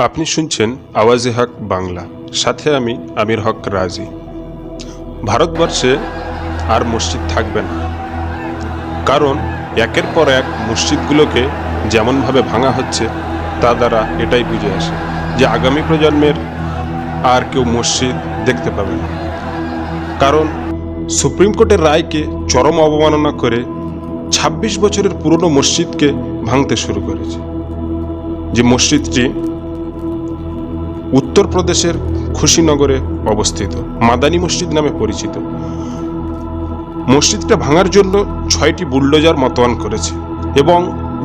আপনি শুনছেন আওয়াজে হক বাংলা, সাথে আমি আমির হক রাজি। ভারতবর্ষে আর মসজিদ থাকবে না, কারণ একের পর এক মসজিদগুলোকে যেমনভাবে ভাঙা হচ্ছে তা দ্বারা এটাই বুঝে আসে যে আগামী প্রজন্মের আর কেউ মসজিদ দেখতে পাবে না। কারণ সুপ্রিম কোর্টের রায়কে চরম অবমাননা করে ২৬ বছরের পুরনো মসজিদকে ভাঙতে শুরু করেছে। যে মসজিদটি উত্তরপ্রদেশের খুশিনগরে অবস্থিত, মাদানী মসজিদ নামে পরিচিত। মসজিদটা ভাঙার জন্য ৬টি বুলডোজার মোতায়েন করেছে এবং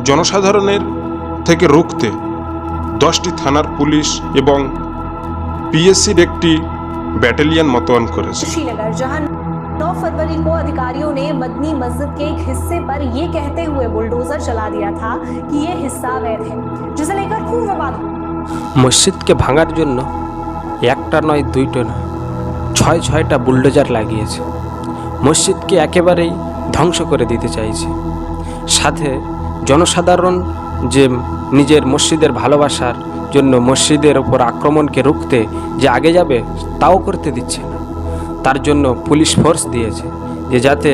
জনসাধারণের থেকে রুখতে 10টি থানার পুলিশ এবং পিএসসির একটি ব্যাটালিয়ন মোতায়েন করেছে। श्रीनगर जहां 9 फरवरी को अधिकारियों ने मदनी मस्जिद के एक हिस्से पर ये कहते हुए बुलडोजर चला दिया था कि ये हिस्सा अवैध है, जिसे लेकर खूब विवाद। মসজিদকে ভাঙার জন্য একটা নয়, দুইটা নয়, ৬টা বুলডোজার লাগিয়েছে। মসজিদকে একেবারেই ধ্বংস করে দিতে চাইছে। সাথে জনসাধারণ যে নিজের মসজিদের ভালোবাসার জন্য মসজিদের ওপর আক্রমণকে রুখতে যে আগে যাবে তাও করতে দিচ্ছে না। তার জন্য পুলিশ ফোর্স দিয়েছে যে যাতে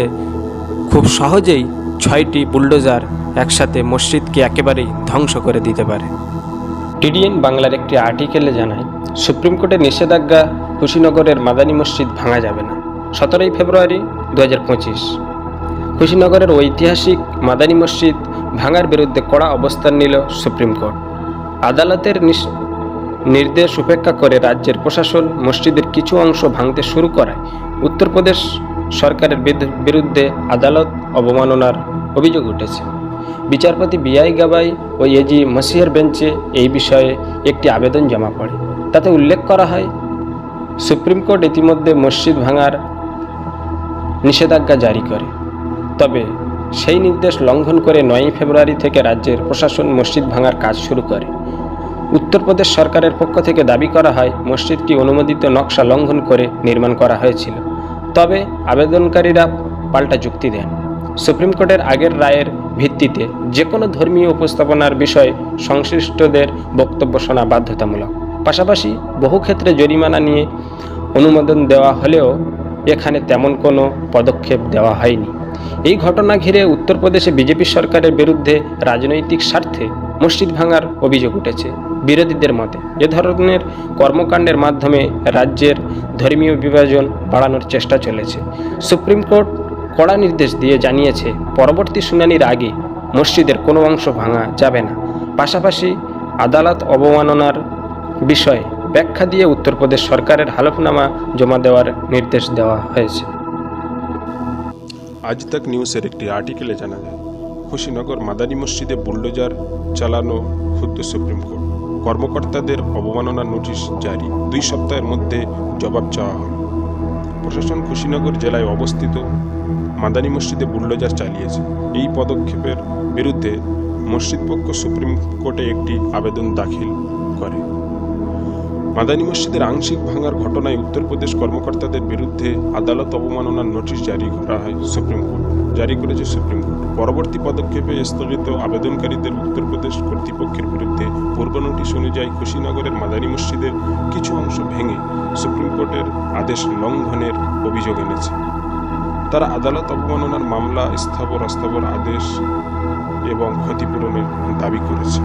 খুব সহজেই ৬টি বুলডোজার একসাথে মসজিদকে একেবারেই ধ্বংস করে দিতে পারে। টিডিএন বাংলার একটি আর্টিকেলে জানায়, সুপ্রিম কোর্টের নিষেধাজ্ঞা, খুশিনগরের মাদানী মসজিদ ভাঙা যাবে না। ১৭ ফেব্রুয়ারি ২০২৫ খুশিনগরের ঐতিহাসিক মাদানী মসজিদ ভাঙার বিরুদ্ধে কড়া অবস্থান নিল সুপ্রিম কোর্ট। আদালতের নির্দেশ উপেক্ষা করে রাজ্যের প্রশাসন মসজিদের কিছু অংশ ভাঙতে শুরু করায় উত্তরপ্রদেশ সরকারের বিরুদ্ধে আদালত অবমাননার অভিযোগ উঠেছে। বিচারপতি বিআই গাবাই ও এজি মসিহের বেঞ্চে এই বিষয়ে একটি আবেদন জমা পড়ে। তাতে উল্লেখ করা হয়, সুপ্রিম কোর্ট ইতিমধ্যে মসজিদ ভাঙার নিষেধাজ্ঞা জারি করে, তবে সেই নির্দেশ লঙ্ঘন করে ৯ ফেব্রুয়ারি থেকে রাজ্যের প্রশাসন মসজিদ ভাঙার কাজ শুরু করে। উত্তরপ্রদেশ সরকারের পক্ষ থেকে দাবি করা হয় মসজিদটি অনুমোদিত নকশা লঙ্ঘন করে নির্মাণ করা হয়েছিল। তবে আবেদনকারীরা পাল্টা যুক্তি দেন। সুপ্রিম কোর্টের আগের রায়ের ভিত্তিতে যে কোনো ধর্মীয় উপস্থাপনার বিষয়ে সংশ্লিষ্টদের বক্তব্য শোনা বাধ্যতামূলক। পাশাপাশি বহু ক্ষেত্রে জরিমানা নিয়ে অনুমোদন দেওয়া হলেও এখানে তেমন কোনো পদক্ষেপ দেওয়া হয়নি। এই ঘটনা ঘিরে উত্তরপ্রদেশে বিজেপি সরকারের বিরুদ্ধে রাজনৈতিক স্বার্থে মসজিদ ভাঙার অভিযোগ উঠেছে। বিরোধীদের মতে এ ধরনের কর্মকাণ্ডের মাধ্যমে রাজ্যের ধর্মীয় বিভাজন বাড়ানোর চেষ্টা চলেছে। সুপ্রিম কোর্ট কড়া নির্দেশ দিয়ে জানিয়েছে, পরবর্তী শুনানির আগে মসজিদের কোনো অংশ ভাঙা যাবে না। পাশাপাশি আদালত অবমাননার বিষয়ে ব্যাখ্যা দিয়ে উত্তরপ্রদেশ সরকারের হলফনামা জমা দেওয়ার নির্দেশ দেওয়া হয়েছে। আজ তাক নিউজের একটি আর্টিকেলে জানা যায়, খুশিনগর মাদানী মসজিদে বুলডোজার চালানো ক্ষুব্ধ সুপ্রিম কোর্ট, কর্মকর্তাদের অবমাননার নোটিশ জারি, 2 সপ্তাহের মধ্যে জবাব চাওয়া হল। প্রশাসন খুশিনগর জেলায় অবস্থিত মাদানী মসজিদে বুলডোজার চালিয়েছে। এই পদক্ষেপের বিরুদ্ধে মসজিদ পক্ষ সুপ্রিম কোর্টে একটি আবেদন দাখিল করে। মাদানী মসজিদের আংশিক ভাঙার ঘটনায় উত্তরপ্রদেশ কর্মকর্তাদের বিরুদ্ধে আদালত অবমাননার নোটিশ জারি করেছে সুপ্রিম কোর্ট। পরবর্তী পদক্ষেপে স্থগিত আবেদনকারীদের উত্তরপ্রদেশ কর্তৃপক্ষের বিরুদ্ধে পূর্ব নোটিশ অনুযায়ী খুশিনগরের মাদানী মসজিদের কিছু অংশ ভেঙে সুপ্রিম কোর্টের আদেশ লঙ্ঘনের অভিযোগ এনেছে। তারা আদালত অবমাননার মামলা স্থাবর অস্থাবর আদেশ এবং ক্ষতিপূরণের দাবি করেছে।